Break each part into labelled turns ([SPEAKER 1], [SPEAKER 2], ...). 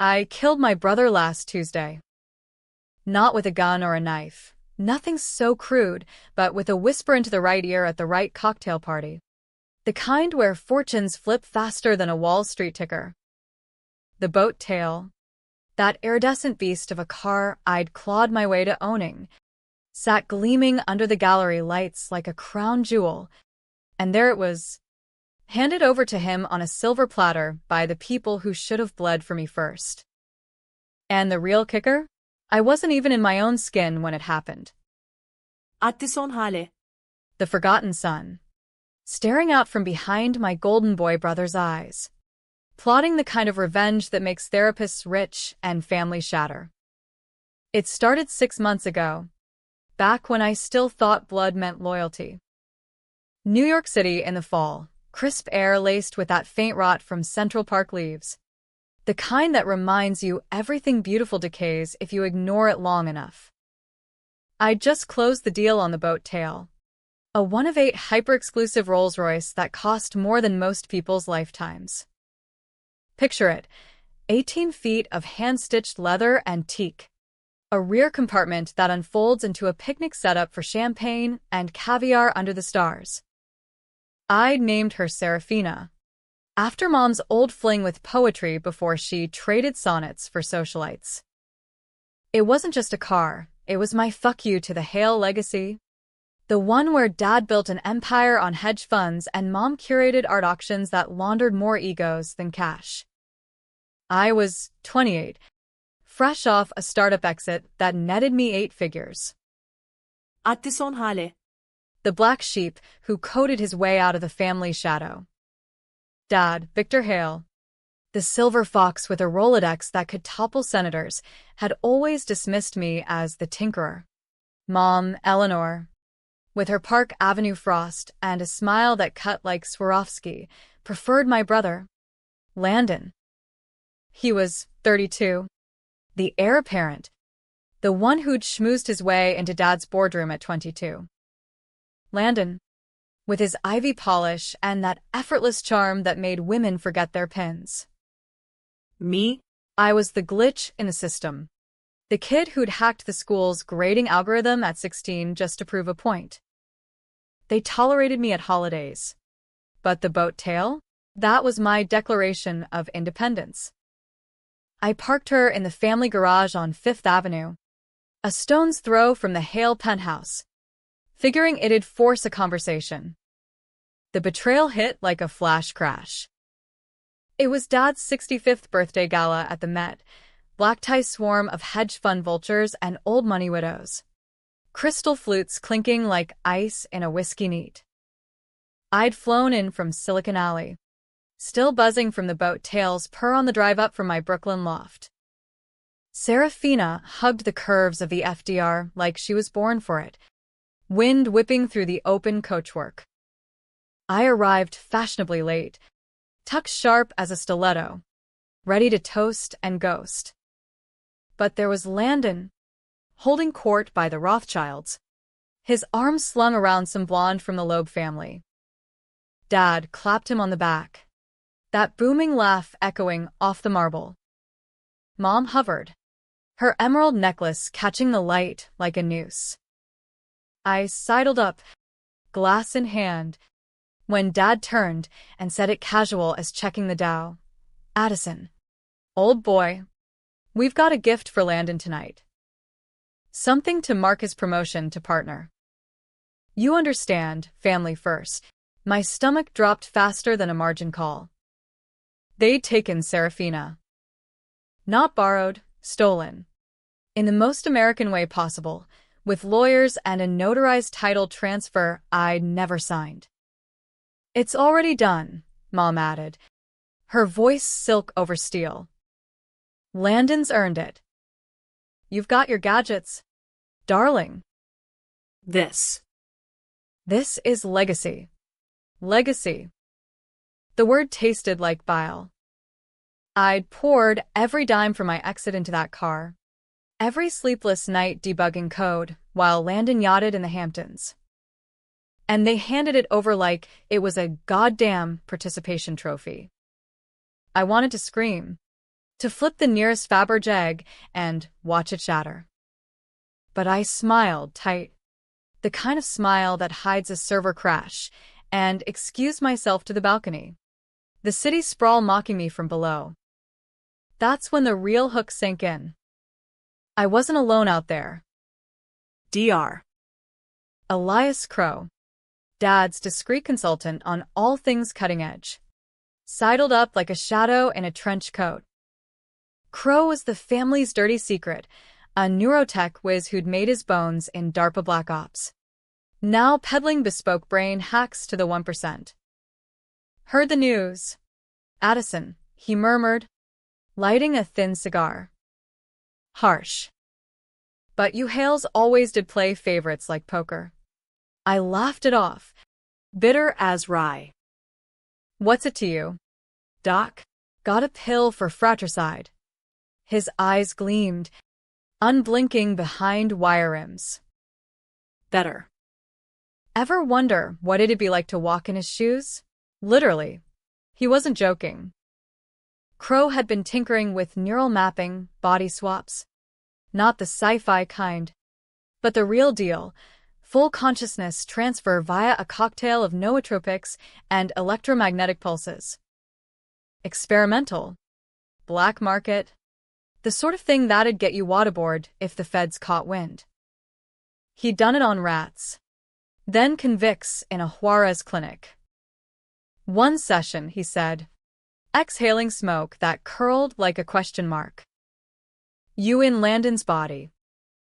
[SPEAKER 1] I killed my brother last Tuesday. Not with a gun or a knife. Nothing so crude, but with a whisper into the right ear at the right cocktail party. The kind where fortunes flip faster than a Wall Street ticker. The boat tail. That iridescent beast of a car I'd clawed my way to owning, sat gleaming under the gallery lights like a crown jewel, and there it was, handed over to him on a silver platter by the people who should have bled for me first. And the real kicker? I wasn't even in my own skin when it happened.
[SPEAKER 2] A2O hale.
[SPEAKER 1] The forgotten son, staring out from behind my golden boy brother's eyes, plotting the kind of revenge that makes therapists rich and families shatter. It started 6 months ago, back when I still thought blood meant loyalty. New York City in the fall, crisp air laced with that faint rot from Central Park leaves. The kind that reminds you everything beautiful decays if you ignore it long enough. I'd just closed the deal on the boat tail. A 1 of 8 hyper-exclusive Rolls-Royce that cost more than most people's lifetimes. Picture it, 18 feet of hand-stitched leather and teak. A rear compartment that unfolds into a picnic setup for champagne and caviar under the stars. I'd named her Serafina, after Mom's old fling with poetry before she traded sonnets for socialites. It wasn't just a car, it was my fuck you to the Hale legacy. The one where Dad built an empire on hedge funds and Mom curated art auctions that laundered more egos than cash. I was 28, fresh off a startup exit that netted me 8 figures.
[SPEAKER 2] A2O hale.
[SPEAKER 1] The black sheep who coded his way out of the family shadow. Dad, Victor Hale, the silver fox with a Rolodex that could topple senators, had always dismissed me as the tinkerer. Mom, Eleanor, with her Park Avenue frost and a smile that cut like Swarovski, preferred my brother, Landon. He was 32, the heir apparent, the one who'd schmoozed his way into Dad's boardroom at 22. Landon, with his ivy polish and that effortless charm that made women forget their pins.
[SPEAKER 2] Me?
[SPEAKER 1] I was the glitch in the system. The kid who'd hacked the school's grading algorithm at 16 just to prove a point. They tolerated me at holidays. But the boat tail? That was my declaration of independence. I parked her in the family garage on 5th Avenue, a stone's throw from the Hale penthouse, figuring it'd force a conversation. The betrayal hit like a flash crash. It was Dad's 65th birthday gala at the Met, black tie swarm of hedge fund vultures and old money widows. Crystal flutes clinking like ice in a whiskey neat. I'd flown in from Silicon Alley, still buzzing from the boat tail's purr on the drive up from my Brooklyn loft. Serafina hugged the curves of the FDR like she was born for it, wind whipping through the open coachwork. I arrived fashionably late, tucked sharp as a stiletto, ready to toast and ghost. But there was Landon, holding court by the Rothschilds, his arms slung around some blonde from the Loeb family. Dad clapped him on the back, that booming laugh echoing off the marble. Mom hovered, her emerald necklace catching the light like a noose. I sidled up, glass in hand, when Dad turned and said it casual as checking the Dow. Addison, old boy, we've got a gift for Landon tonight. Something to mark his promotion to partner. You understand, family first. My stomach dropped faster than a margin call. They'd taken Serafina. Not borrowed, stolen. In the most American way possible, with lawyers and a notarized title transfer I'd never signed. It's already done, Mom added, her voice silk over steel. Landon's earned it. You've got your gadgets, darling.
[SPEAKER 2] This
[SPEAKER 1] is legacy. Legacy. The word tasted like bile. I'd poured every dime from my exit into that car, every sleepless night debugging code, while Landon yachted in the Hamptons. And they handed it over like it was a goddamn participation trophy. I wanted to scream. to flip the nearest Faberge egg and watch it shatter. But I smiled tight, the kind of smile that hides a server crash, and excused myself to the balcony, the city sprawl mocking me from below. That's when the real hook sank in. I wasn't alone out there.
[SPEAKER 2] Dr.
[SPEAKER 1] Elias Crow, Dad's discreet consultant on all things cutting edge, sidled up like a shadow in a trench coat. Crow was the family's dirty secret, a neurotech whiz who'd made his bones in DARPA Black Ops, now peddling bespoke brain hacks to the 1%. Heard the news, Addison, he murmured, lighting a thin cigar. Harsh. But you Hales always did play favorites like poker. I laughed it off, bitter as rye. What's it to you? Doc, got a pill for fratricide. His eyes gleamed, unblinking behind wire rims.
[SPEAKER 2] Better.
[SPEAKER 1] Ever wonder what it'd be like to walk in his shoes? Literally. He wasn't joking. Crow had been tinkering with neural mapping, body swaps. Not the sci-fi kind, but the real deal, full consciousness transfer via a cocktail of nootropics and electromagnetic pulses. Experimental. Black market. The sort of thing that'd get you waterboard if the feds caught wind. He'd done it on rats. Then convicts in a Juarez clinic. One session, he said, exhaling smoke that curled like a question mark. You in Landon's body.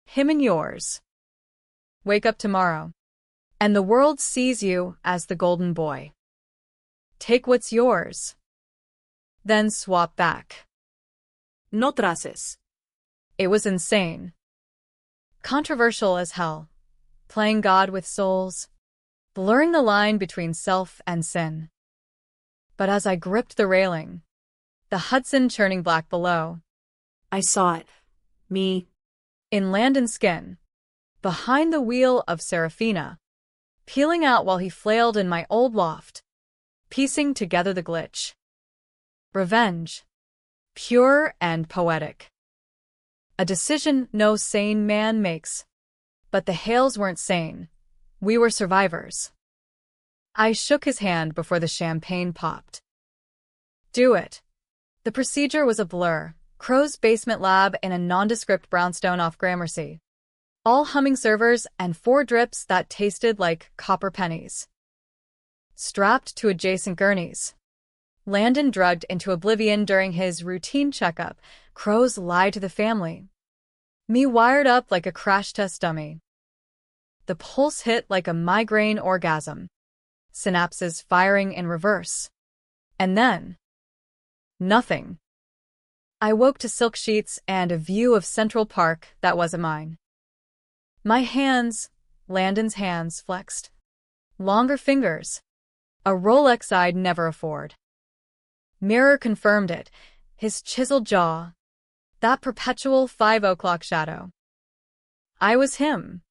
[SPEAKER 1] Him in yours. Wake up tomorrow, and the world sees you as the golden boy. Take what's yours. Then swap back.
[SPEAKER 2] No traces.
[SPEAKER 1] It was insane. Controversial as hell. Playing God with souls. Blurring the line between self and sin. But as I gripped the railing, the Hudson churning black below,
[SPEAKER 2] I saw it. Me.
[SPEAKER 1] In Landon's skin, behind the wheel of Serafina, peeling out while he flailed in my old loft, piecing together the glitch. Revenge. Pure and poetic. A decision no sane man makes. But the Hales weren't sane. We were survivors. I shook his hand before the champagne popped. Do it. The procedure was a blur. Crow's basement lab in a nondescript brownstone off Gramercy. All humming servers and 4 drips that tasted like copper pennies. Strapped to adjacent gurneys. Landon drugged into oblivion during his routine checkup. Crow's lie to the family. Me wired up like a crash test dummy. The pulse hit like a migraine orgasm. Synapses firing in reverse. And then, nothing. I woke to silk sheets and a view of Central Park that wasn't mine. My hands, Landon's hands, flexed. Longer fingers. A Rolex I'd never afford. Mirror confirmed it, his chiseled jaw. That perpetual 5 o'clock shadow. I was him.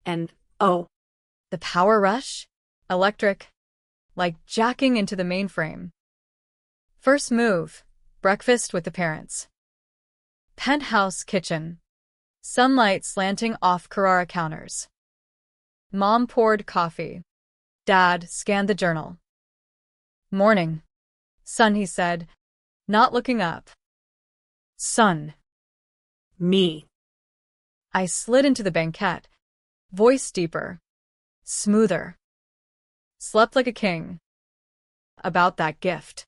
[SPEAKER 2] And, oh.
[SPEAKER 1] The power rush? Electric. Like jacking into the mainframe. First move. Breakfast with the parents. Penthouse kitchen. Sunlight slanting off Carrara counters. Mom poured coffee. Dad scanned the journal. Morning. Son, he said, not looking up. Son.
[SPEAKER 2] Me.
[SPEAKER 1] I slid into the banquette. Voice deeper. Smoother. Slept like a king. About that gift.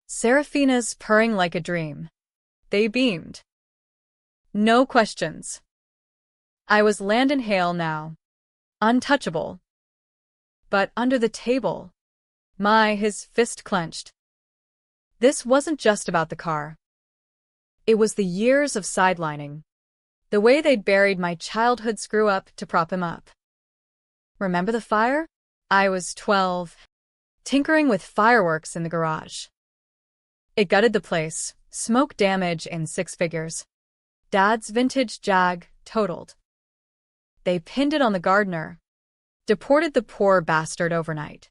[SPEAKER 1] Serafina's purring like a dream. They beamed. No questions. I was Landon Hale now. Untouchable. But under the table, his fist clenched. This wasn't just about the car. It was the years of sidelining. The way they'd buried my childhood screw-up to prop him up. Remember the fire? I was 12, tinkering with fireworks in the garage. It gutted the place, smoke damage in 6 figures. Dad's vintage Jag totaled. They pinned it on the gardener. Deported the poor bastard overnight.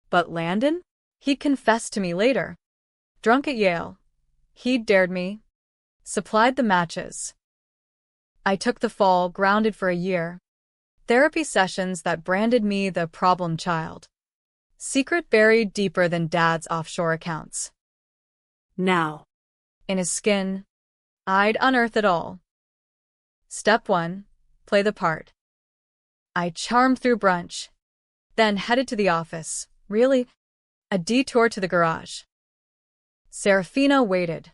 [SPEAKER 1] But Landon? He confessed to me later. Drunk at Yale. He dared me, supplied the matches. I took the fall, grounded for a year. Therapy sessions that branded me the problem child. Secret buried deeper than Dad's offshore accounts.
[SPEAKER 2] Now.
[SPEAKER 1] In his skin, I'd unearth it all. Step 1. Play the part. I charmed through brunch, then headed to the office. Really? A detour to the garage. Serafina waited.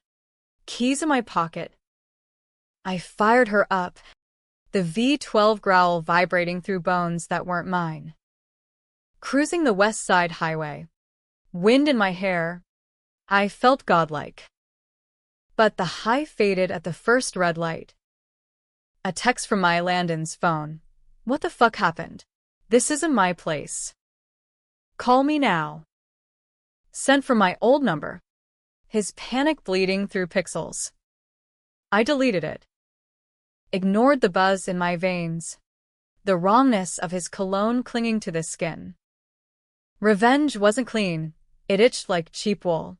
[SPEAKER 1] Keys in my pocket. I fired her up, the V12 growl vibrating through bones that weren't mine. Cruising the West Side Highway, wind in my hair, I felt godlike. But the high faded at the first red light. A text from my Landon's phone. What the fuck happened? This isn't my place. Call me now. Sent from my old number. His panic bleeding through pixels. I deleted it. Ignored the buzz in my veins. The wrongness of his cologne clinging to the skin. Revenge wasn't clean. It itched like cheap wool.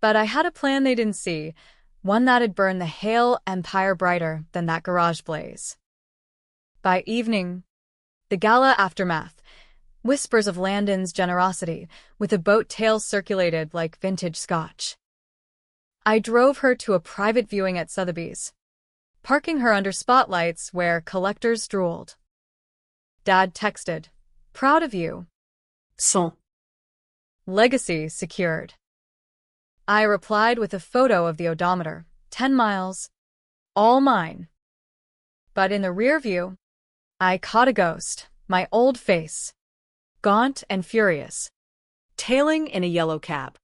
[SPEAKER 1] But I had a plan they didn't see, one that'd burn the Hale empire brighter than that garage blaze. By evening, the gala aftermath, whispers of Landon's generosity, with the boat tales circulated like vintage scotch. I drove her to a private viewing at Sotheby's, parking her under spotlights where collectors drooled. Dad texted, "Proud of you."
[SPEAKER 2] Son.
[SPEAKER 1] Legacy secured. I replied with a photo of the odometer, 10 miles. All mine. But in the rear view, I caught a ghost, my old face. Gaunt and furious.
[SPEAKER 2] Tailing in a yellow cab.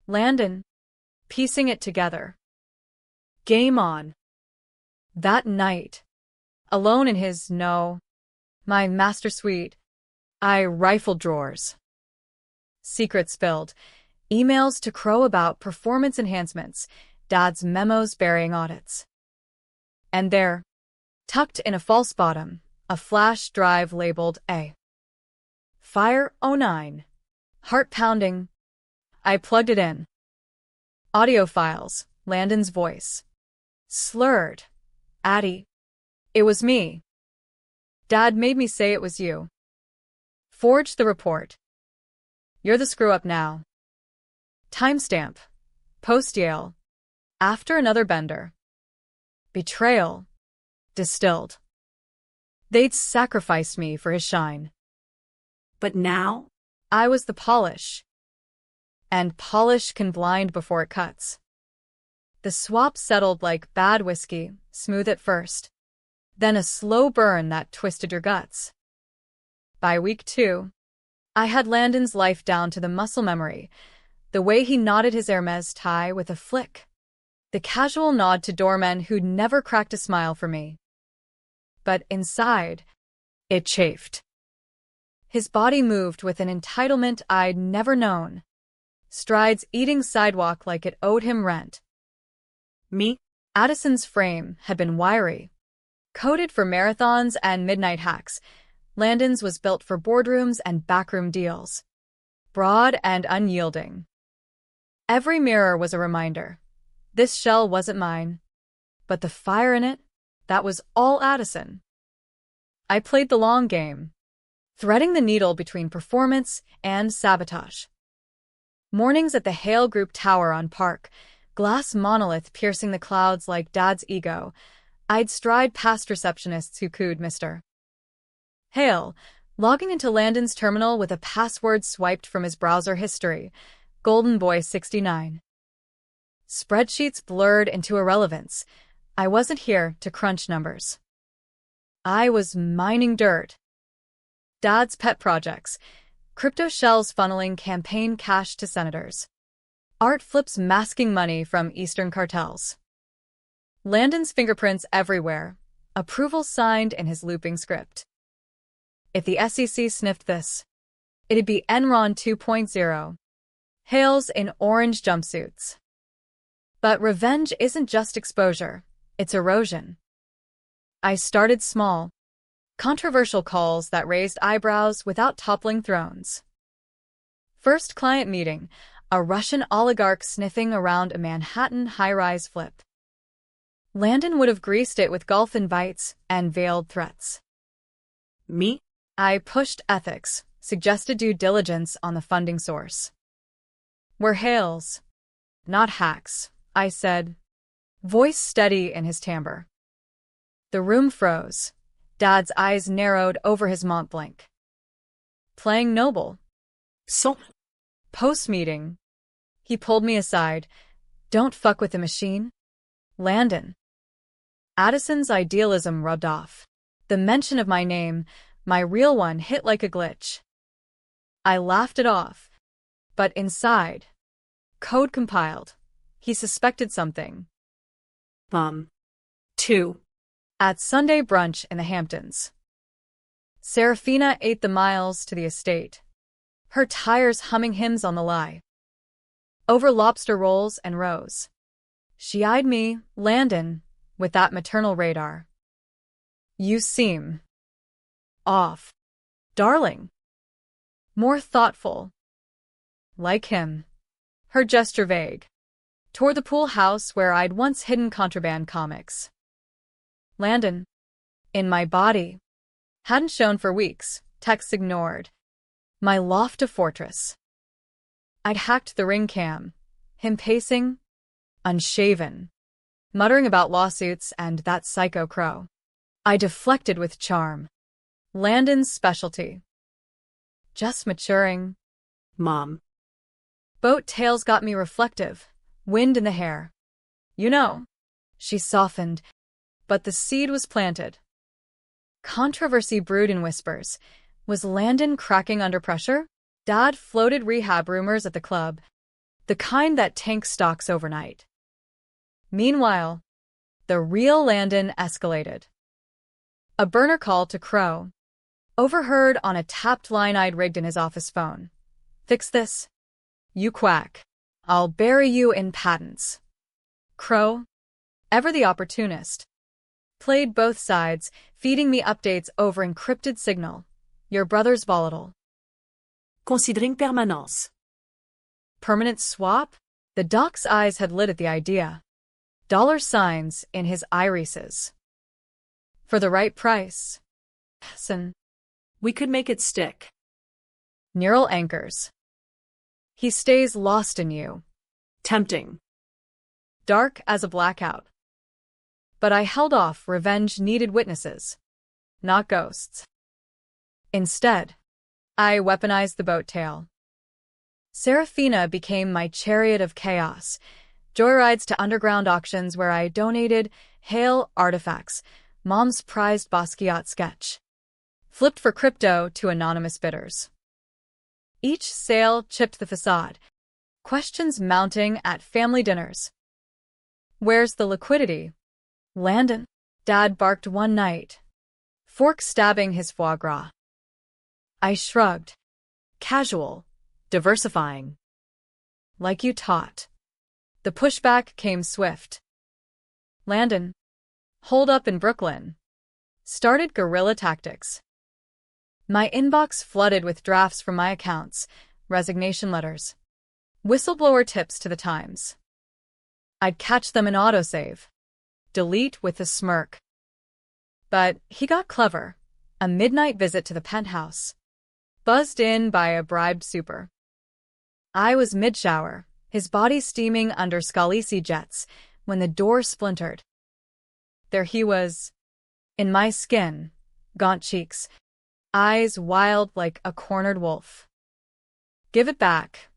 [SPEAKER 1] Landon, piecing it together. Game on. That night, alone in my master suite, I rifled drawers. Secrets spilled. Emails to Crow about performance enhancements, Dad's memos burying audits. And there, tucked in a false bottom, a flash drive labeled A. Fire 09. Heart pounding. I plugged it in. Audio files, Landon's voice. Slurred. Addie. It was me. Dad made me say it was you. Forged the report. You're the screw-up now. Timestamp. Post-Yale. After another bender. Betrayal. Distilled. They'd sacrificed me for his shine.
[SPEAKER 2] But now?
[SPEAKER 1] I was the polish. And polish can blind before it cuts. The swap settled like bad whiskey, smooth at first. Then a slow burn that twisted your guts. By week 2, I had Landon's life down to the muscle memory, the way he knotted his Hermes tie with a flick. The casual nod to doormen who'd never cracked a smile for me. But inside, it chafed. His body moved with an entitlement I'd never known. Strides eating sidewalk like it owed him rent.
[SPEAKER 2] Me?
[SPEAKER 1] Addison's frame had been wiry. Coded for marathons and midnight hacks, Landon's was built for boardrooms and backroom deals. Broad and unyielding. Every mirror was a reminder. This shell wasn't mine. But the fire in it, that was all Addison. I played the long game, threading the needle between performance and sabotage. Mornings at the Hale Group Tower on Park, glass monolith piercing the clouds like Dad's ego, I'd stride past receptionists who cooed Mr. Hale, logging into Landon's terminal with a password swiped from his browser history, Golden Boy 69. Spreadsheets blurred into irrelevance. I wasn't here to crunch numbers. I was mining dirt. Dad's pet projects, crypto shells funneling campaign cash to senators. Art flips masking money from Eastern cartels. Landon's fingerprints everywhere, approval signed in his looping script. If the SEC sniffed this, it'd be Enron 2.0. Hales in orange jumpsuits. But revenge isn't just exposure, it's erosion. I started small. Controversial calls that raised eyebrows without toppling thrones. First client meeting, a Russian oligarch sniffing around a Manhattan high-rise flip. Landon would have greased it with golf invites and veiled threats.
[SPEAKER 2] Me?
[SPEAKER 1] I pushed ethics, suggested due diligence on the funding source. We're Hales, not hacks, I said, voice steady in his timbre. The room froze. Dad's eyes narrowed over his Mont Blanc. Playing noble.
[SPEAKER 2] Son.
[SPEAKER 1] Post-meeting. He pulled me aside. Don't fuck with the machine. Landon. Addison's idealism rubbed off. The mention of my name, my real one, hit like a glitch. I laughed it off. But inside, code compiled. He suspected something.
[SPEAKER 2] 2.
[SPEAKER 1] At Sunday brunch in the Hamptons. Serafina ate the miles to the estate, her tires humming hymns on the lie. Over lobster rolls and roes. She eyed me, Landon, with that maternal radar. You seem off, darling. More thoughtful. Like him. Her gesture vague. Toward the pool house where I'd once hidden contraband comics. Landon. In my body. Hadn't shown for weeks, texts ignored. My loft a fortress. I'd hacked the ring cam. Him pacing, unshaven, muttering about lawsuits and that psycho crow. I deflected with charm. Landon's specialty. Just maturing.
[SPEAKER 2] Mom.
[SPEAKER 1] Boat tails got me reflective, wind in the hair. You know. She softened, but the seed was planted. Controversy brewed in whispers. Was Landon cracking under pressure? Dad floated rehab rumors at the club, the kind that tanks stocks overnight. Meanwhile, the real Landon escalated. A burner call to Crow. Overheard on a tapped line I'd rigged in his office phone. Fix this. You quack. I'll bury you in patents. Crow, ever the opportunist, played both sides, feeding me updates over encrypted signal. Your brother's volatile.
[SPEAKER 2] Considering permanence.
[SPEAKER 1] Permanent swap? The doc's eyes had lit at the idea. Dollar signs in his irises. For the right price. Listen.
[SPEAKER 2] We could make it stick.
[SPEAKER 1] Neural anchors. He stays lost in you.
[SPEAKER 2] Tempting.
[SPEAKER 1] Dark as a blackout. But I held off. Revenge needed witnesses, not ghosts. Instead, I weaponized the boat tail. Serafina became my chariot of chaos, joyrides to underground auctions where I donated Hale artifacts, Mom's prized Basquiat sketch, flipped for crypto to anonymous bidders. Each sale chipped the facade, questions mounting at family dinners. Where's the liquidity? Landon? Dad barked one night, fork stabbing his foie gras. I shrugged. Casual, diversifying. Like you taught. The pushback came swift. Landon, holed up in Brooklyn, started guerrilla tactics. My inbox flooded with drafts from my accounts, resignation letters, whistleblower tips to the Times. I'd catch them in autosave, delete with a smirk. But he got clever. A midnight visit to the penthouse. Buzzed in by a bribed super. I was mid-shower, his body steaming under Scalisi jets, when the door splintered. There he was, in my skin, gaunt cheeks, eyes wild like a cornered wolf. Give it back.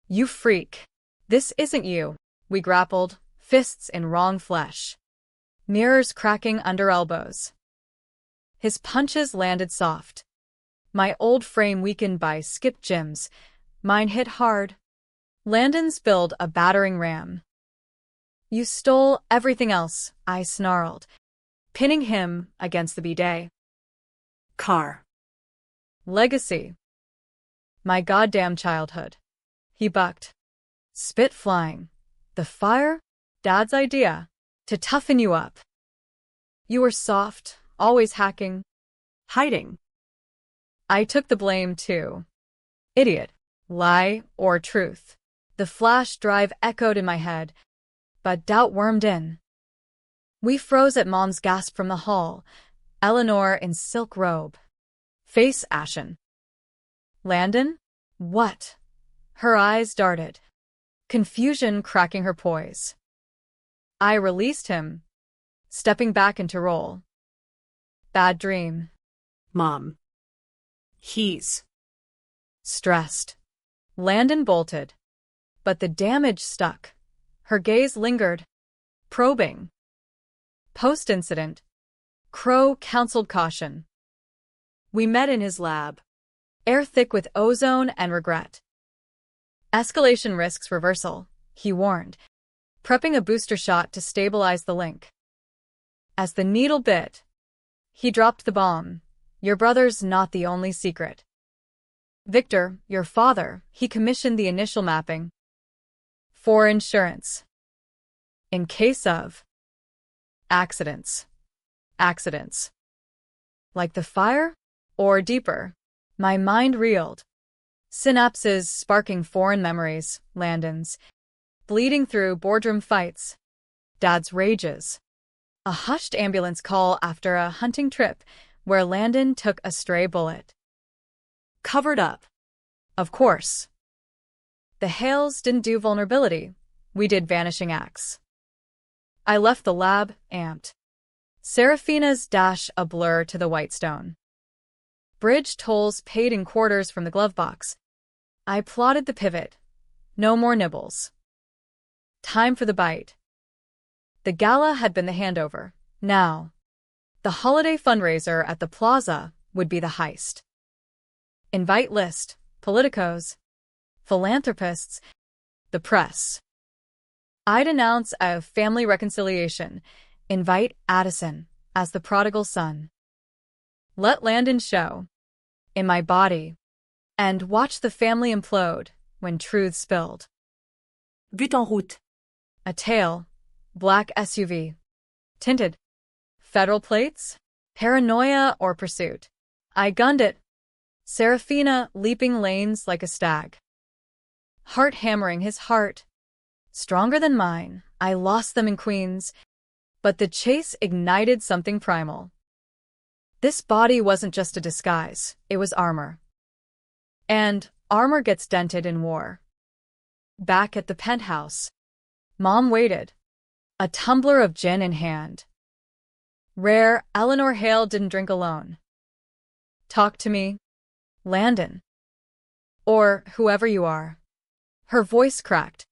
[SPEAKER 1] You freak. This isn't you. We grappled, fists in wrong flesh. Mirrors cracking under elbows. His punches landed soft. My old frame weakened by skip gyms. Mine hit hard. Landon spilled a battering ram. You stole everything else, I snarled, pinning him against the bidet.
[SPEAKER 2] Car.
[SPEAKER 1] Legacy. My goddamn childhood. He bucked. Spit flying. The fire? Dad's idea. To toughen you up. You were soft, always hacking.
[SPEAKER 2] Hiding. I
[SPEAKER 1] took the blame too. Idiot. Lie or truth. The The flash drive echoed in my head, but doubt wormed in. We froze at Mom's gasp from the hall, Eleanor in silk robe, face ashen. Landon? What? Her eyes darted, confusion cracking her poise. I released him, stepping back into role. Bad dream.
[SPEAKER 2] Mom. He's
[SPEAKER 1] Stressed. Landon bolted, but the damage stuck. Her gaze lingered, probing. Post-incident, Crow counseled caution. We met in his lab, air thick with ozone and regret. Escalation risks reversal, he warned, prepping a booster shot to stabilize the link. As the needle bit, he dropped the bomb. Your brother's not the only secret. Victor, your father, he commissioned the initial mapping. For insurance. In case of accidents. Accidents. Like the fire? Or deeper? My mind reeled. Synapses sparking foreign memories, Landon's. Bleeding through boardroom fights. Dad's rages. A hushed ambulance call after a hunting trip where Landon took a stray bullet. Covered up. Of course. The Hales didn't do vulnerability. We did vanishing acts. I left the lab, amped. Serafina's dash a blur to the Whitestone. Bridge tolls paid in quarters from the glove box. I plotted the pivot. No more nibbles. Time for the bite. The gala had been the handover. Now, the holiday fundraiser at the plaza would be the heist. Invite list, politicos, philanthropists, the press. I'd announce a family reconciliation, invite Addison as the prodigal son. Let Landon show, in my body, and watch the family implode when truth spilled.
[SPEAKER 2] Vite en route.
[SPEAKER 1] A tail, black SUV, tinted. Federal plates? Paranoia or pursuit? I gunned it. Serafina leaping lanes like a stag. Heart hammering his heart. Stronger than mine, I lost them in Queens, but the chase ignited something primal. This body wasn't just a disguise, it was armor. And armor gets dented in war. Back at the penthouse, Mom waited, a tumbler of gin in hand. Rare, Eleanor Hale didn't drink alone. Talk to me, Landon. Or whoever you are. Her voice cracked,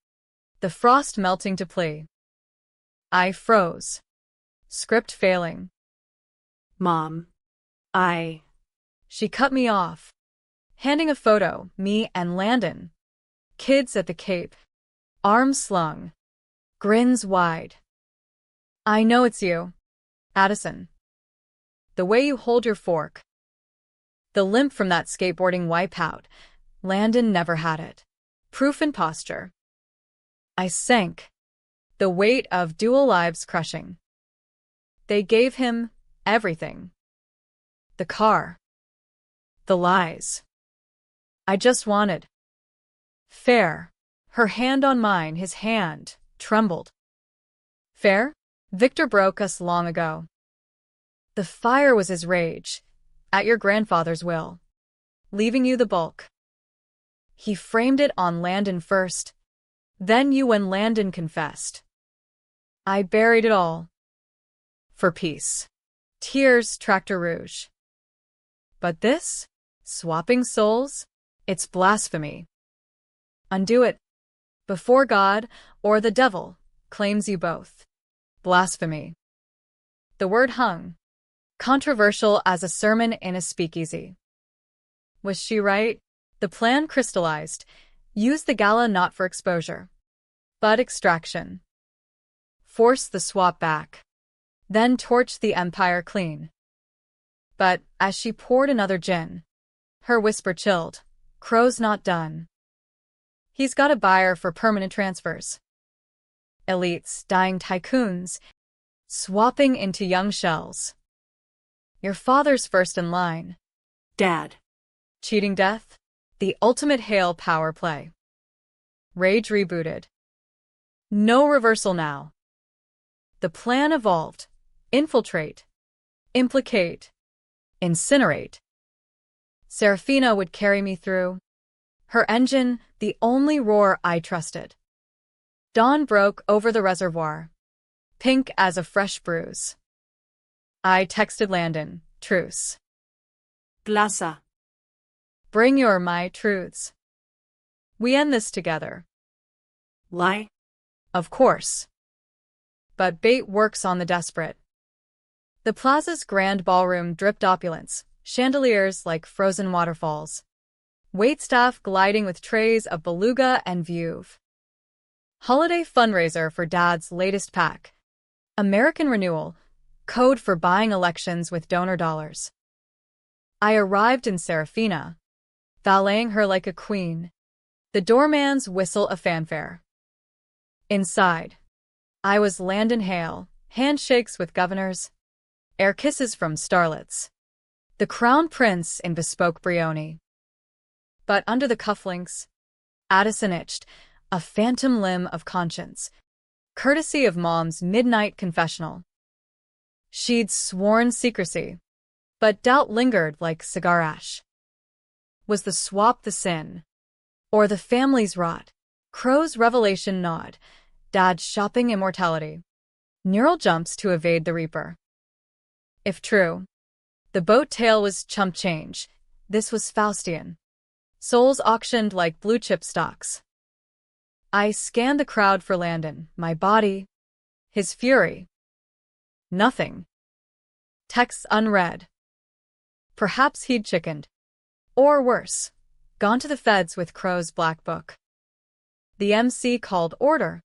[SPEAKER 1] the frost melting to plea. I froze. Script failing.
[SPEAKER 2] Mom.
[SPEAKER 1] She cut me off, handing a photo, me and Landon. Kids at the Cape. Arms slung. Grins wide. I know it's you, Addison. The way you hold your fork. The limp from that skateboarding wipeout. Landon never had it. Proof in posture. I sank. The weight of dual lives crushing. They gave him everything. The car. The lies. I just wanted fair. Her hand on mine, his hand, trembled. Fair? Victor broke us long ago. The fire was his rage, at your grandfather's will, leaving you the bulk. He framed it on Landon first, then you when Landon confessed. I buried it all. For peace. Tears, tractor rouge. But this? Swapping souls? It's blasphemy. Undo it. Before God, or the devil, claims you both. Blasphemy. The word hung. Controversial as a sermon in a speakeasy. Was she right? The plan crystallized. Use the gala not for exposure, but extraction. Force the swap back. Then torch the empire clean. But as she poured another gin, her whisper chilled. Crow's not done. He's got a buyer for permanent transfers. Elites, dying tycoons, swapping into young shells. Your father's first in line.
[SPEAKER 2] Dad.
[SPEAKER 1] Cheating death? The ultimate Hale power play. Rage rebooted. No reversal now. The plan evolved. Infiltrate. Implicate. Incinerate. Serafina would carry me through. Her engine, the only roar I trusted. Dawn broke over the reservoir, pink as a fresh bruise. I texted Landon, truce.
[SPEAKER 2] Glasa.
[SPEAKER 1] Bring your my truths. We end this together.
[SPEAKER 2] Lie.
[SPEAKER 1] Of course. But bait works on the desperate. The plaza's grand ballroom dripped opulence, chandeliers like frozen waterfalls. Waitstaff gliding with trays of beluga and Veuve. Holiday fundraiser for Dad's latest pack. American Renewal, code for buying elections with donor dollars. I arrived in Serafina, valeting her like a queen. The doorman's whistle a fanfare. Inside, I was Landon Hale, handshakes with governors, air kisses from starlets. The crown prince in bespoke brioni. But under the cufflinks, Addison itched, a phantom limb of conscience, courtesy of Mom's midnight confessional. She'd sworn secrecy, but doubt lingered like cigar ash. Was the swap the sin? Or the family's rot? Crow's revelation nod, Dad's shopping immortality. Neural jumps to evade the reaper. If true, the boat tail was chump change. This was Faustian. Souls auctioned like blue-chip stocks. I scanned the crowd for Landon, my body, his fury. Nothing. Texts unread. Perhaps he'd chickened. Or worse, gone to the feds with Crow's black book. The MC called order.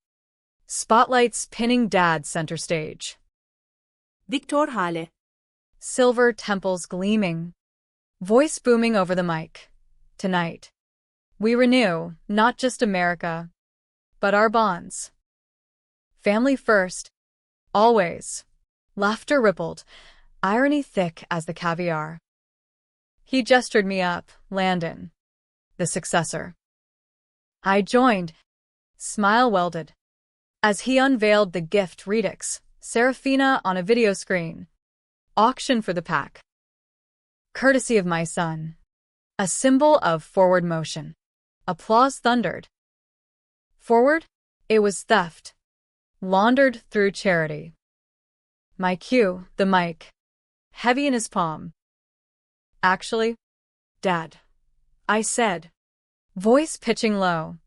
[SPEAKER 1] Spotlights pinning Dad center stage.
[SPEAKER 2] Victor Hale.
[SPEAKER 1] Silver temples gleaming. Voice booming over the mic. Tonight, we renew not just America, but our bonds. Family first, always. Laughter rippled, irony thick as the caviar. He gestured me up, Landon, the successor. I joined, smile welded. As he unveiled the gift redux, Serafina on a video screen. Auction for the pack. Courtesy of my son. A symbol of forward motion. Applause thundered. Forward? It was theft. Laundered through charity. My cue, the mic. Heavy in his palm. Actually, Dad. I said. Voice pitching low.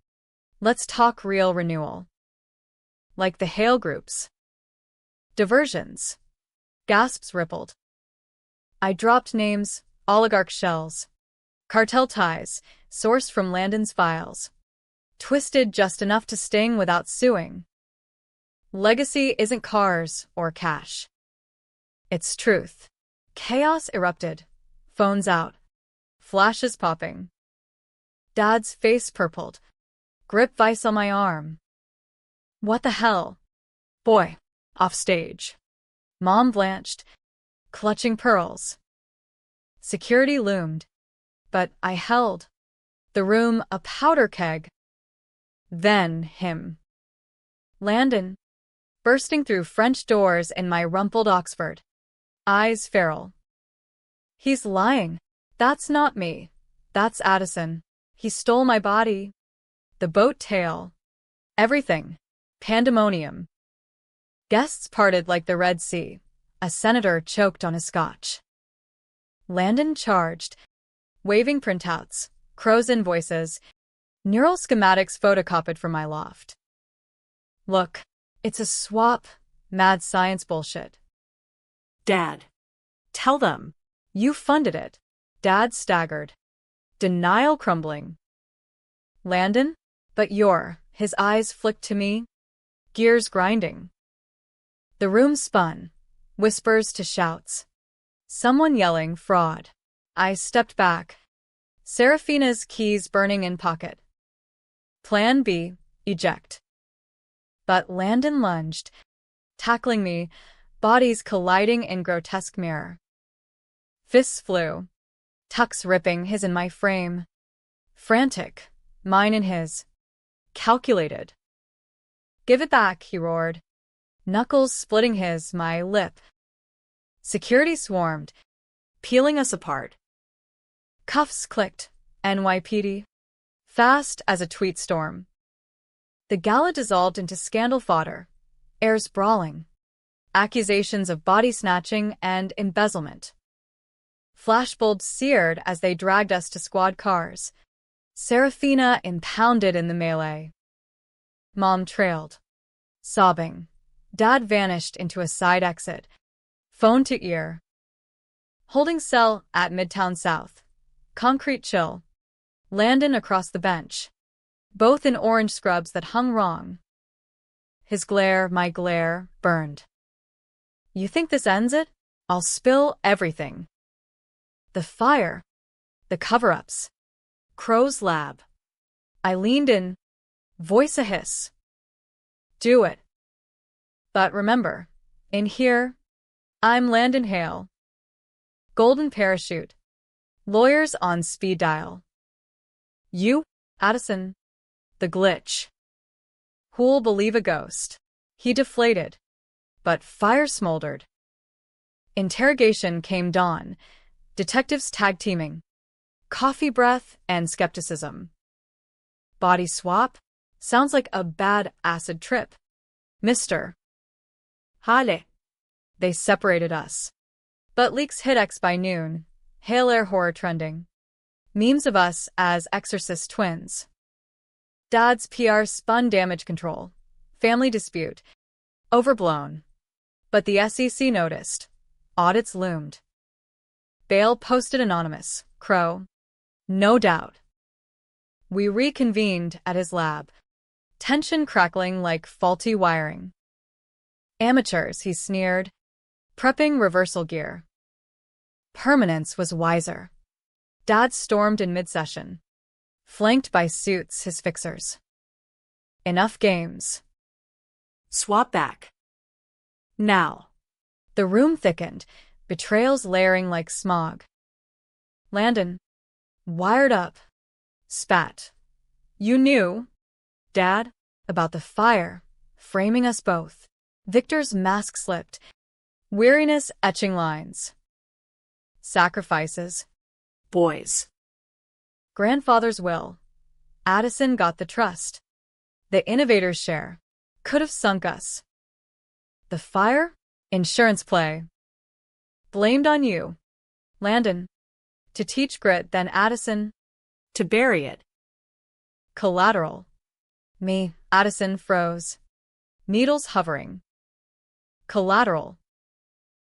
[SPEAKER 1] Let's talk real renewal. Like the Hale groups. Diversions. Gasps rippled. I dropped names, oligarch shells. Cartel ties, sourced from Landon's files. Twisted just enough to sting without suing. Legacy isn't cars or cash. It's truth. Chaos erupted. Phones out. Flashes popping. Dad's face purpled. Grip vice on my arm. What the hell? Boy, off stage. Mom blanched, clutching pearls. Security loomed. But I held. The room a powder keg. Then him. Landon, bursting through French doors in my rumpled Oxford. Eyes feral. He's lying. That's not me. That's Addison. He stole my body. The boat tail. Everything. Pandemonium. Guests parted like the Red Sea. A senator choked on his scotch. Landon charged, waving printouts, Crow's invoices, neural schematics photocopied from my loft. Look, it's a swap, mad science bullshit.
[SPEAKER 2] Dad. Tell them.
[SPEAKER 1] You funded it. Dad staggered. Denial crumbling. Landon? But his eyes flicked to me. Gears grinding. The room spun. Whispers to shouts. Someone yelling fraud. I stepped back. Serafina's keys burning in pocket. Plan B, eject. But Landon lunged, tackling me, bodies colliding in grotesque mirror. Fists flew, tucks ripping his in my frame. Frantic, mine in his. calculated. Give it back, he roared, knuckles splitting my lip. Security swarmed, peeling us apart. Cuffs clicked, NYPD, fast as a tweet storm. The gala dissolved into scandal fodder, airs brawling, accusations of body snatching and embezzlement. Flashbulbs seared as they dragged us to squad cars. Serafina impounded in the melee. Mom trailed, sobbing. Dad vanished into a side exit, phone to ear. Holding cell at Midtown South. Concrete chill. Landon across the bench, both in orange scrubs that hung wrong. His glare, my glare, burned. You think this ends it? I'll spill everything. The fire. The cover-ups. Crow's lab. I leaned in, voice a hiss. Do it. But remember, in here, I'm Landon Hale. Golden parachute. Lawyers on speed dial. You, Addison. The glitch. Who'll believe a ghost? He deflated. But fire smoldered. Interrogation came dawn. Detectives tag-teaming. Coffee breath and skepticism. Body swap? Sounds like a bad acid trip. Mr.
[SPEAKER 2] Hale.
[SPEAKER 1] They separated us. But leaks hit X by noon. Hail air horror trending. Memes of us as exorcist twins. Dad's PR spun damage control. Family dispute. Overblown. But the SEC noticed. Audits loomed. Bail posted anonymous. Crow. No doubt. We reconvened at his lab. Tension crackling like faulty wiring. Amateurs, he sneered. Prepping reversal gear. Permanence was wiser. Dad stormed in mid-session, flanked by suits, his fixers. Enough games.
[SPEAKER 2] Swap back. Now.
[SPEAKER 1] The room thickened, betrayals layering like smog. Landon, wired up, spat. You knew, Dad, about the fire, framing us both. Victor's mask slipped, weariness etching lines. Sacrifices.
[SPEAKER 2] Boys.
[SPEAKER 1] Grandfather's will. Addison got the trust. The innovator's share. Could have sunk us. The fire? Insurance play. Blamed on you. Landon. To teach grit, then Addison.
[SPEAKER 2] To bury it.
[SPEAKER 1] Collateral. Me. Addison froze. Needles hovering. Collateral.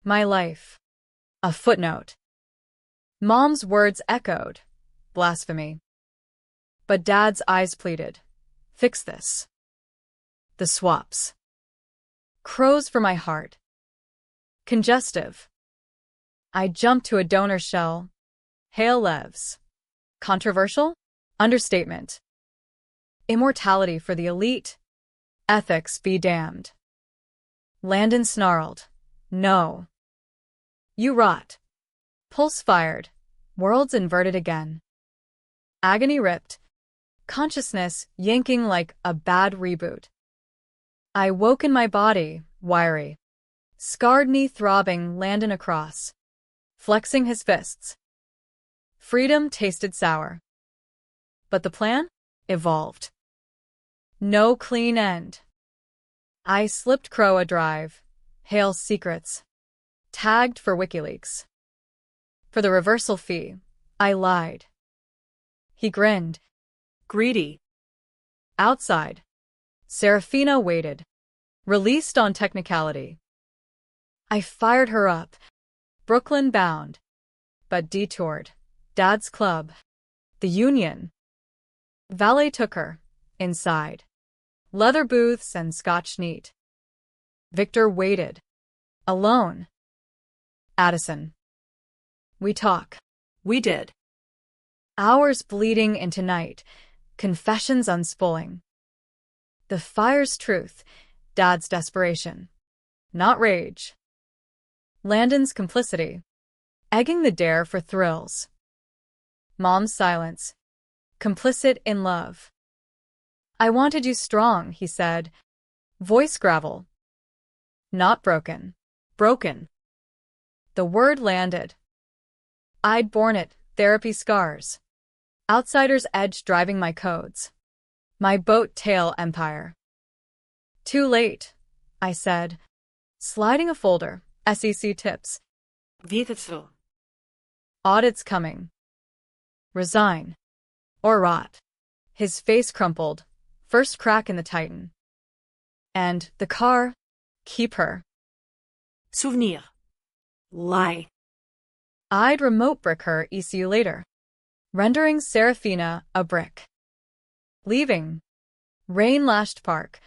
[SPEAKER 1] My life. A footnote. Mom's words echoed. Blasphemy. But Dad's eyes pleaded. Fix this. The swaps. Crows for my heart. Congestive. I jumped to a donor shell. Hail Levs. Controversial? Understatement. Immortality for the elite. Ethics be damned. Landon snarled. No. You rot. Pulse fired. Worlds inverted again. Agony ripped. Consciousness yanking like a bad reboot. I woke in my body, wiry. Scarred knee throbbing, Landon across. Flexing his fists. Freedom tasted sour. But the plan? Evolved. No clean end. I slipped Crow a drive. Hale's secrets. Tagged for WikiLeaks. For the reversal fee, I lied. He grinned.
[SPEAKER 2] Greedy.
[SPEAKER 1] Outside. Serafina waited. Released on technicality. I fired her up. Brooklyn bound. But detoured. Dad's club. The union. Valet took her. Inside. Leather booths and Scotch neat. Victor waited. Alone. Addison. We talk.
[SPEAKER 2] We did.
[SPEAKER 1] Hours bleeding into night. Confessions unspooling. The fire's truth. Dad's desperation. Not rage. Landon's complicity. Egging the dare for thrills. Mom's silence. Complicit in love. I wanted you strong, he said. Voice gravel. Not broken.
[SPEAKER 2] Broken.
[SPEAKER 1] The word landed. I'd borne it, therapy scars. Outsider's edge driving my codes. My boat tail empire. Too late, I said, sliding a folder, SEC tips.
[SPEAKER 2] Wildest.
[SPEAKER 1] Audit's coming. Resign. Or rot. His face crumpled, first crack in the Titan. And the car, keep her.
[SPEAKER 2] Souvenir. Lie.
[SPEAKER 1] I'd remote brick her ECU later, rendering Serafina a brick. Leaving. Rain-lashed park.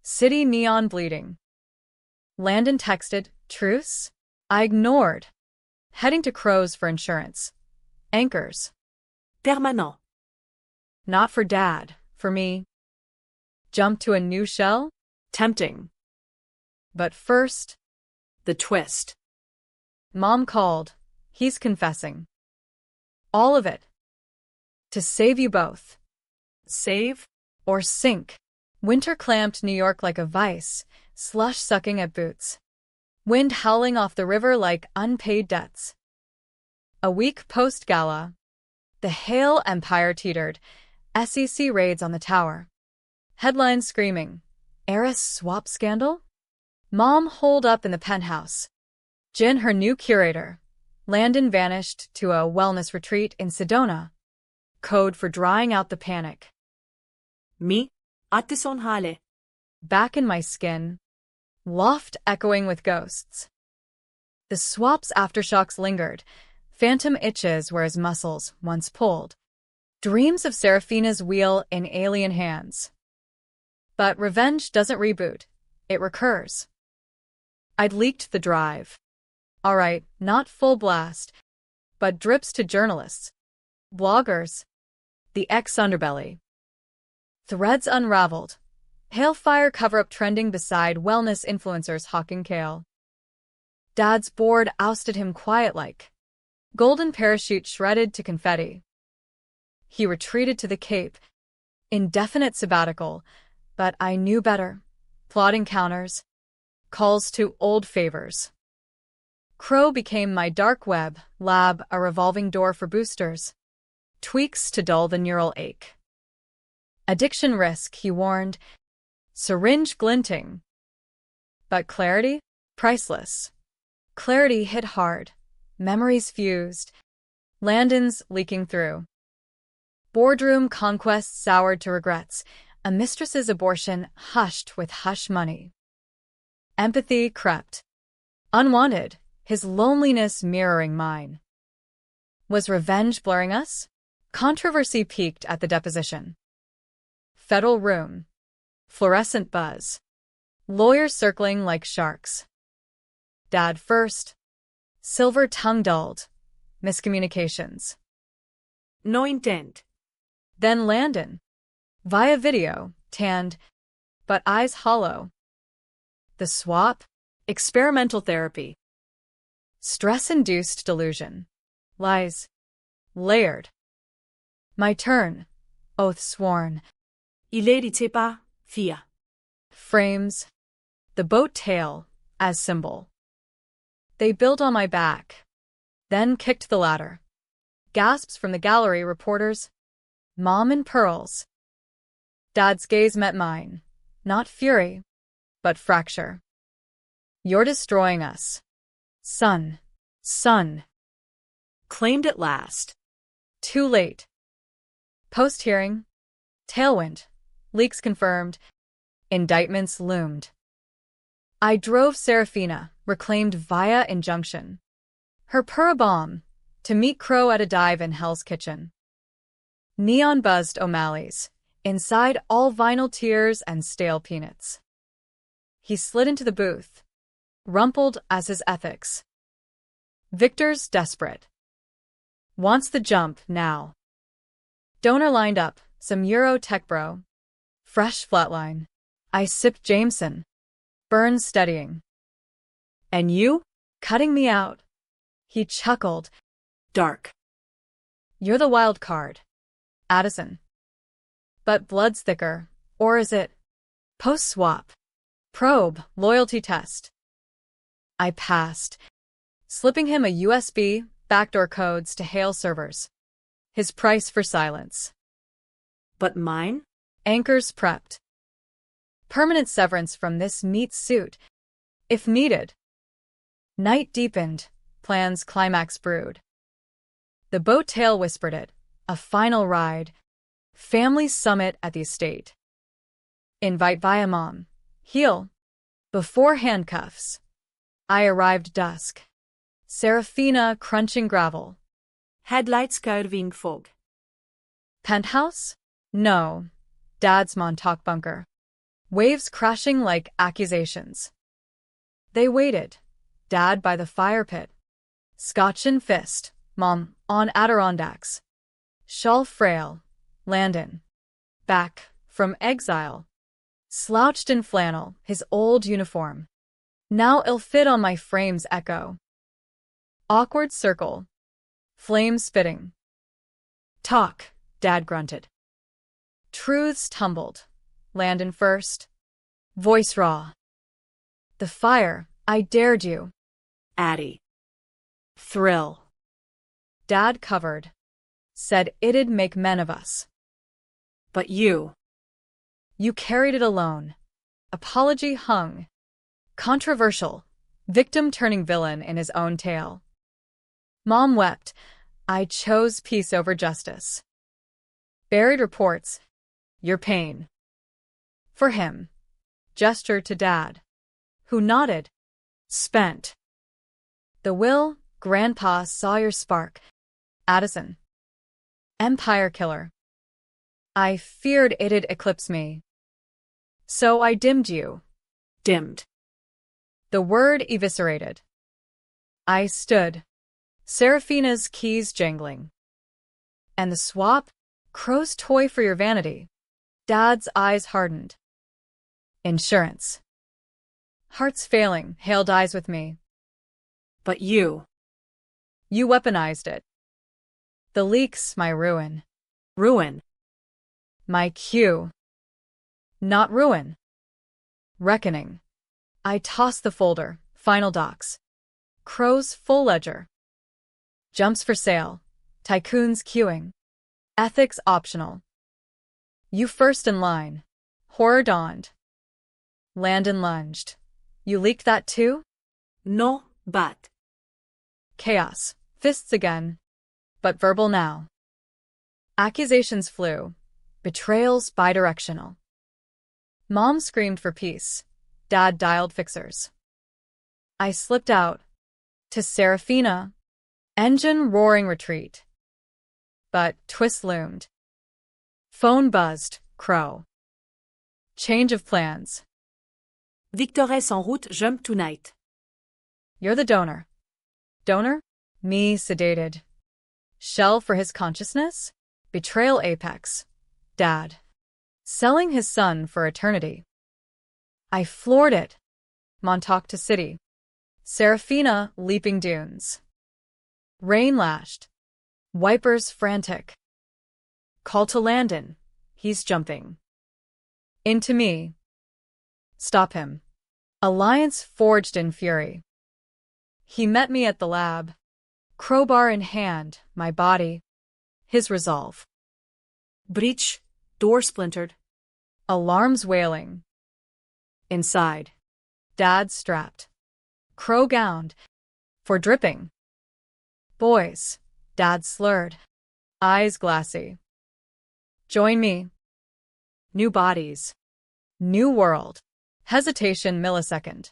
[SPEAKER 1] City neon bleeding. Landon texted, truce? I ignored. Heading to Crow's for insurance. Anchors.
[SPEAKER 2] Permanent.
[SPEAKER 1] Not for Dad, for me. Jump to a new shell?
[SPEAKER 2] Tempting.
[SPEAKER 1] But first,
[SPEAKER 2] The twist.
[SPEAKER 1] Mom called. He's confessing. All of it. To save you both.
[SPEAKER 2] Save.
[SPEAKER 1] Or sink. Winter clamped New York like a vice, slush sucking at boots. Wind howling off the river like unpaid debts. A week post-gala, the Hale Empire teetered, SEC raids on the tower. Headlines screaming, heiress swap scandal? Mom holed up in the penthouse. Jin her new curator. Landon vanished to a wellness retreat in Sedona. Code for drying out the panic.
[SPEAKER 2] Me. Attison hale.
[SPEAKER 1] Back in my skin. Loft echoing with ghosts. The swap's aftershocks lingered. Phantom itches where his muscles once pulled. Dreams of Serafina's wheel in alien hands. But revenge doesn't reboot. It recurs. I'd leaked the drive. All right, not full blast, but drips to journalists, bloggers, the ex-underbelly. Threads unraveled. Hailfire cover-up trending beside wellness influencers hawking kale. Dad's board ousted him quiet-like. Golden parachute shredded to confetti. He retreated to the Cape. Indefinite sabbatical, but I knew better. Plotting counters. Calls to old favors. Crow became my dark web lab, a revolving door for boosters. Tweaks to dull the neural ache. Addiction risk, he warned. Syringe glinting. But clarity? Priceless. Clarity hit hard. Memories fused. Landon's leaking through. Boardroom conquests soured to regrets. A mistress's abortion hushed with hush money. Empathy crept. Unwanted, his loneliness mirroring mine. Was revenge blurring us? Controversy peaked at the deposition. Federal room. Fluorescent buzz. Lawyers circling like sharks. Dad first. Silver tongue dulled. Miscommunications.
[SPEAKER 2] No intent.
[SPEAKER 1] Then Landon. Via video, tanned, but eyes hollow. The swap?
[SPEAKER 2] Experimental therapy.
[SPEAKER 1] Stress-induced delusion. Lies. Layered. My turn. Oath sworn.
[SPEAKER 2] Il héritier pas, fia.
[SPEAKER 1] Frames. The boat tail, as symbol. They built on my back. Then kicked the ladder. Gasps from the gallery reporters. Mom in pearls. Dad's gaze met mine. Not fury, but fracture. You're destroying us. Son. Son.
[SPEAKER 2] Claimed at last.
[SPEAKER 1] Too late. Post-hearing. Tailwind. Leaks confirmed. Indictments loomed. I drove Serafina, reclaimed via injunction. Her purr-a-bomb, to meet Crow at a dive in Hell's Kitchen. Neon buzzed O'Malley's, inside all vinyl tears and stale peanuts. He slid into the booth, rumpled as his ethics. Victor's desperate. Wants the jump now. Donor lined up, some Euro tech bro. Fresh flatline. I sipped Jameson. Burns steadying. And you? Cutting me out. He chuckled.
[SPEAKER 2] Dark.
[SPEAKER 1] You're the wild card. Addison. But blood's thicker, Or is it post-swap? Probe, loyalty test. I passed, slipping him a USB, backdoor codes to Hale servers. His price for silence.
[SPEAKER 2] But mine?
[SPEAKER 1] Anchors prepped. Permanent severance from this meat suit, if needed. Night deepened, plans climax brewed. The boat tail whispered it, a final ride. Family summit at the estate. Invite via mom. Heel. Before handcuffs. I arrived dusk. Serafina crunching gravel.
[SPEAKER 2] Headlights kuierwien fog.
[SPEAKER 1] Penthouse? No. Dad's Montauk bunker. Waves crashing like accusations. They waited. Dad by the fire pit. Scotch in fist. Mom on Adirondacks. Shawl frail. Landon. Back from exile. Slouched in flannel, his old uniform. Now ill-fit on my frame's echo. Awkward circle. Flame spitting. Talk, Dad grunted. Truths tumbled. Landon first. Voice raw. The fire, I dared you.
[SPEAKER 2] Addie. Thrill.
[SPEAKER 1] Dad covered. Said it'd make men of us.
[SPEAKER 2] But you.
[SPEAKER 1] You carried it alone. Apology hung. Controversial. Victim turning villain in his own tale. Mom wept. I chose peace over justice. Buried reports. Your pain. For him. Gesture to Dad. Who nodded. Spent. The will, Grandpa saw your spark. Addison. Empire killer. I feared it'd eclipse me. So I dimmed you.
[SPEAKER 2] Dimmed.
[SPEAKER 1] The word eviscerated. I stood. Serafina's keys jangling. And the swap? Crow's toy for your vanity. Dad's eyes hardened. Insurance. Heart's failing, Hale dies with me.
[SPEAKER 2] But you.
[SPEAKER 1] You weaponized it. The leak's my ruin.
[SPEAKER 2] Ruin.
[SPEAKER 1] My cue. Not ruin. Reckoning. I toss the folder, final docs. Crow's full ledger. Jumps for sale. Tycoons queuing. Ethics optional. You first in line. Horror dawned. Landon lunged. You leaked that too?
[SPEAKER 2] No, but.
[SPEAKER 1] Chaos. Fists again. But verbal now. Accusations flew. Betrayals bidirectional. Mom screamed for peace. Dad dialed fixers. I slipped out. To Serafina. Engine roaring retreat. But twist loomed. Phone buzzed. Crow. Change of plans.
[SPEAKER 2] Victoresse en route, jump tonight.
[SPEAKER 1] You're the donor. Donor? Me sedated. Shell for his consciousness? Betrayal apex. Dad. Selling his son for eternity. I floored it. Montauk to city. Serafina leaping dunes. Rain lashed. Wipers frantic. Call to Landon. He's jumping. Into me. Stop him. Alliance forged in fury. He met me at the lab. Crowbar in hand, my body. His resolve.
[SPEAKER 2] Breach. Door splintered.
[SPEAKER 1] Alarms wailing. Inside. Dad strapped. Crow gowned. For dripping. Boys. Dad slurred. Eyes glassy. Join me. New bodies. New world. Hesitation millisecond.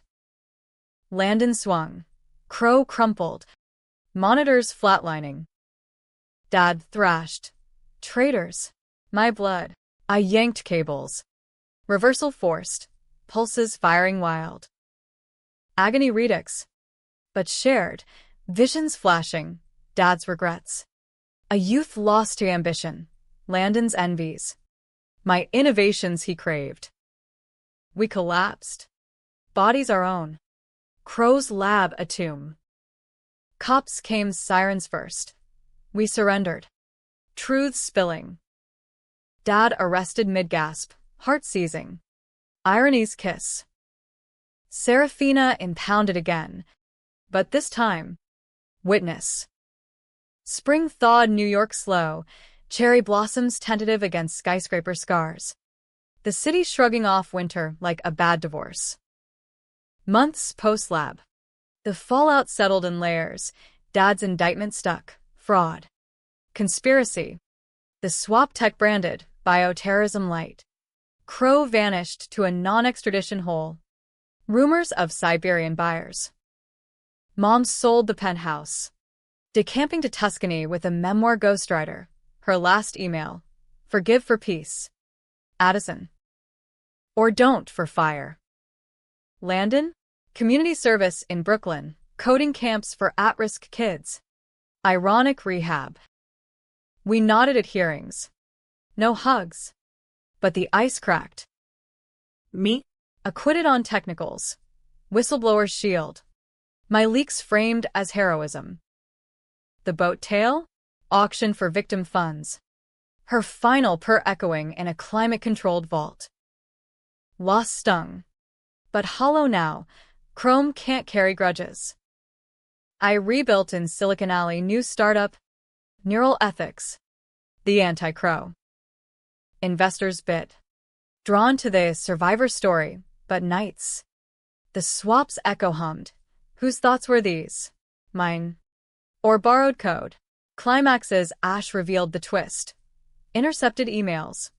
[SPEAKER 1] Landon swung. Crow crumpled. Monitors flatlining. Dad thrashed. Traitors. My blood. I yanked cables. Reversal forced. Pulses firing wild. Agony redux. But shared. Visions flashing. Dad's regrets. A youth lost to ambition. Landon's envies. My innovations he craved. We collapsed. Bodies our own. Crow's lab a tomb. Cops came sirens first. We surrendered. Truths spilling. Dad arrested mid-gasp, Heart-seizing. Irony's kiss. Serafina impounded again. But this time, witness. Spring thawed New York slow, cherry blossoms tentative against skyscraper scars. The city shrugging off winter like a bad divorce. Months post-lab. The fallout settled in layers. Dad's indictment stuck. Fraud. Conspiracy. The swap tech branded bioterrorism light. Crow vanished to a non-extradition hole. Rumors of Siberian buyers. Mom sold the penthouse. Decamping to Tuscany with a memoir ghostwriter. Her last email. Forgive for peace. Addison. Or don't for fire. Landon? Community service in Brooklyn. Coding camps for at-risk kids. Ironic rehab. We nodded at hearings. No hugs. But the ice cracked.
[SPEAKER 2] Me?
[SPEAKER 1] Acquitted on technicals. Whistleblower's shield. My leaks framed as heroism. The boat tale? Auction for victim funds. Her final purr echoing in a climate-controlled vault. Loss stung. But hollow now, Chrome can't carry grudges. I rebuilt in Silicon Alley new startup, Neural Ethics, the anti-crow. Investors bit. Drawn to the survivor story, but nights. The swap's echo hummed. Whose thoughts were these? Mine. Or borrowed code. Climax's Ash revealed the twist. Intercepted emails.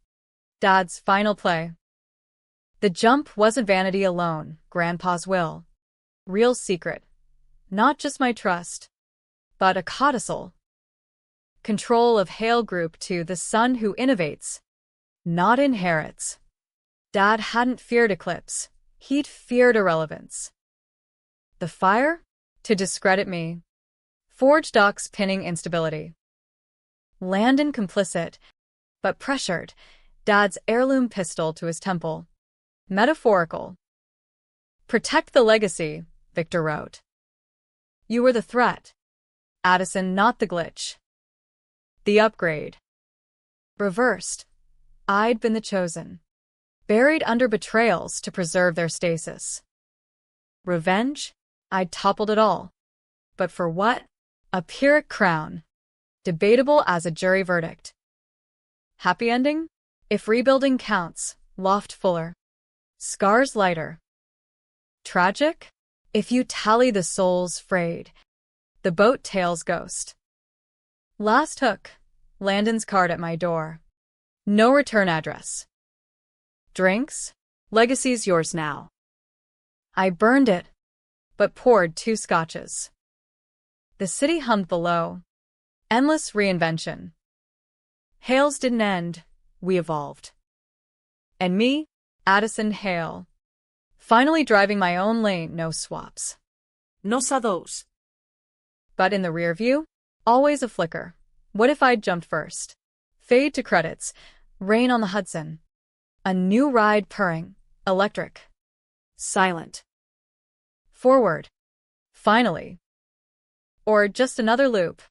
[SPEAKER 1] Dad's final play. The jump wasn't vanity alone, Grandpa's will. Real secret. Not just my trust, but a codicil. Control of Hale Group to the son who innovates, not inherits. Dad hadn't feared eclipse, he'd feared irrelevance. The fire? To discredit me. Forged docs pinning instability. Landon complicit, but pressured, Dad's heirloom pistol to his temple. Metaphorical. Protect the legacy, Victor wrote. You were the threat. Addison, not the glitch. The upgrade. Reversed. I'd been the chosen. Buried under betrayals to preserve their stasis. Revenge? I'd toppled it all. But for what? A Pyrrhic crown. Debatable as a jury verdict. Happy ending? If rebuilding counts, loft fuller. Scars lighter. Tragic? If you tally the souls frayed. The boat tail's ghost. Last hook. Landon's card at my door. No return address. Drinks? Legacy's yours now. I burned it, but poured 2 scotches. The city hummed below. Endless reinvention. Hales didn't end, we evolved. And me, Addison Hale. Finally driving my own lane, no swaps.
[SPEAKER 2] Nos a dos.
[SPEAKER 1] But in the rear view, always a flicker. What if I'd jumped first? Fade to credits. Rain on the Hudson. A new ride purring. Electric.
[SPEAKER 2] Silent.
[SPEAKER 1] Forward. Finally. Or just another loop.